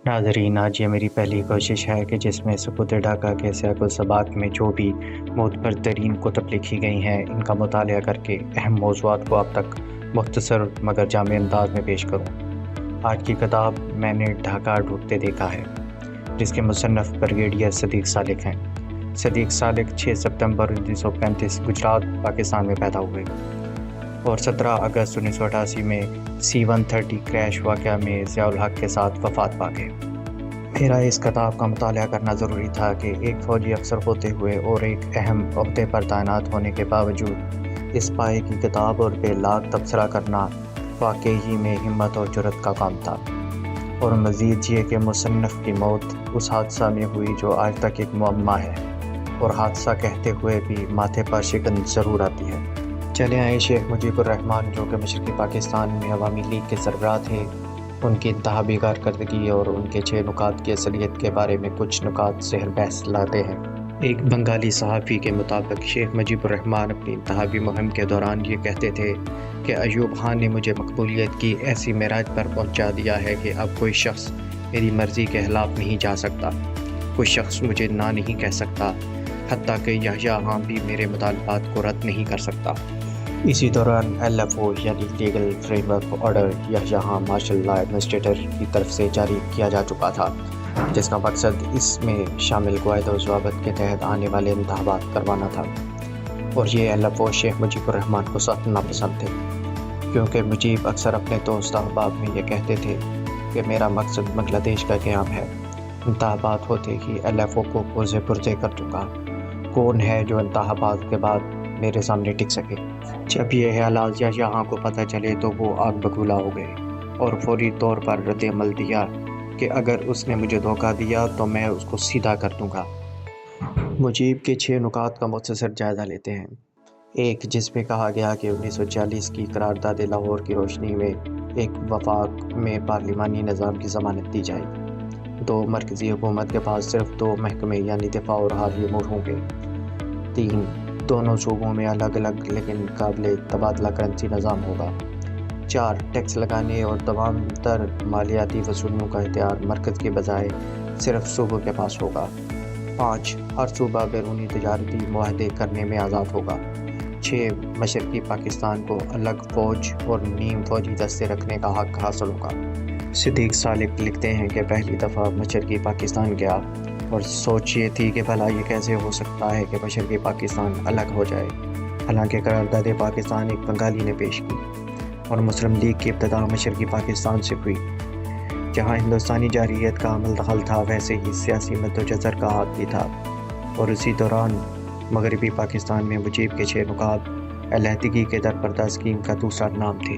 ناظرین، آج یہ میری پہلی کوشش ہے کہ جس میں سکوت ڈھاکہ کے سیاق و سباق میں جو بھی معتبر ترین کتب لکھی گئی ہیں ان کا مطالعہ کر کے اہم موضوعات کو اب تک مختصر مگر جامع انداز میں پیش کروں۔ آج کی کتاب میں نے ڈھاکہ ڈھونڈتے دیکھا ہے، جس کے مصنف بریگیڈیئر صدیق سالک ہیں۔ صدیق سالک 6 ستمبر 1935 گجرات پاکستان میں پیدا ہوئے اور 17 اگست 1988 میں C-130 کریش واقعہ میں ضیاء الحق کے ساتھ وفات پا گئے۔ میرا اس کتاب کا مطالعہ کرنا ضروری تھا کہ ایک فوجی افسر ہوتے ہوئے اور ایک اہم عہدے پر تعینات ہونے کے باوجود اس پائے کی کتاب اور بے لاگ تبصرہ کرنا واقعی میں ہمت اور جرأت کا کام تھا، اور مزید یہ کہ مصنف کی موت اس حادثہ میں ہوئی جو آج تک ایک معمہ ہے، اور حادثہ کہتے ہوئے بھی ماتھے پر شکن ضرور آتی ہے۔ چلے آئے شیخ مجیب الرحمان، جو کہ مشرقی پاکستان میں عوامی لیگ کے سربراہ تھے، ان کی انتخابی کارکردگی اور ان کے 6 نکات کی اصلیت کے بارے میں کچھ نکات زیر بحث لاتے ہیں۔ ایک بنگالی صحافی کے مطابق شیخ مجیب الرحمان اپنی انتخابی مہم کے دوران یہ کہتے تھے کہ ایوب خان نے مجھے مقبولیت کی ایسی معراج پر پہنچا دیا ہے کہ اب کوئی شخص میری مرضی کے خلاف نہیں جا سکتا، کوئی شخص مجھے نہ نہیں کہہ سکتا، حتیٰ کہ یحییٰ خان بھی میرے مطالبات کو رد نہیں کر سکتا۔ اسی دوران LFO یعنی legal frame work order Yahya Khan martial law administrator کی طرف سے جاری کیا جا چکا تھا، جس کا مقصد اس میں شامل قواعد و ضوابط کے تحت آنے والے انتخابات کروانا تھا، اور یہ LFO شیخ مجیب الرحمان کو سخت ناپسند تھے، کیونکہ مجیب اکثر اپنے دوست احباب میں یہ کہتے تھے کہ میرا مقصد بنگلہ دیش کا قیام ہے، انتخابات ہوتے ہی LFO کو پرزے پرزے کر دوں گا، کون ہے جو انتخابات کے بعد میرے سامنے ٹک سکے۔ جب یہ حالات یحییٰ خان کو پتہ چلے تو وہ آگ بگولا ہو گئے اور فوری طور پر رد عمل دیا کہ اگر اس نے مجھے دھوکہ دیا تو میں اس کو سیدھا کر دوں گا۔ مجیب کے 6 نکات کا مختصر جائزہ لیتے ہیں۔ 1، جس میں کہا گیا کہ 1946 کی قرارداد لاہور کی روشنی میں ایک وفاق میں پارلیمانی نظام کی ضمانت دی جائے۔ 2، مرکزی حکومت کے پاس صرف 2 محکمے یعنی دفاع اور حالی امور ہوں گے۔ 3، دونوں صوبوں میں الگ الگ لیکن قابل تبادلہ کرنسی نظام ہوگا۔ 4، ٹیکس لگانے اور تمام تر مالیاتی وصولیوں کا اختیار مرکز کے بجائے صرف صوبوں کے پاس ہوگا۔ 5، ہر صوبہ بیرونی تجارتی معاہدے کرنے میں آزاد ہوگا۔ 6، مشرقی پاکستان کو الگ فوج اور نیم فوجی دستے رکھنے کا حق حاصل ہوگا۔ صدیق سالک لکھتے ہیں کہ پہلی دفعہ مشرقی پاکستان گیا اور سوچ یہ تھی کہ بھلا یہ کیسے ہو سکتا ہے کہ مشرقی پاکستان الگ ہو جائے، حالانکہ قرارداد پاکستان ایک بنگالی نے پیش کی، اور مسلم لیگ کی ابتدا مشرقی پاکستان سے ہوئی۔ جہاں ہندوستانی جارحیت کا عمل دخل تھا، ویسے ہی سیاسی مدوجزر کا ہاتھ بھی تھا، اور اسی دوران مغربی پاکستان میں مجیب کے 6 نکات علیحدگی کے درپردہ اسکیم کا دوسرا نام تھے۔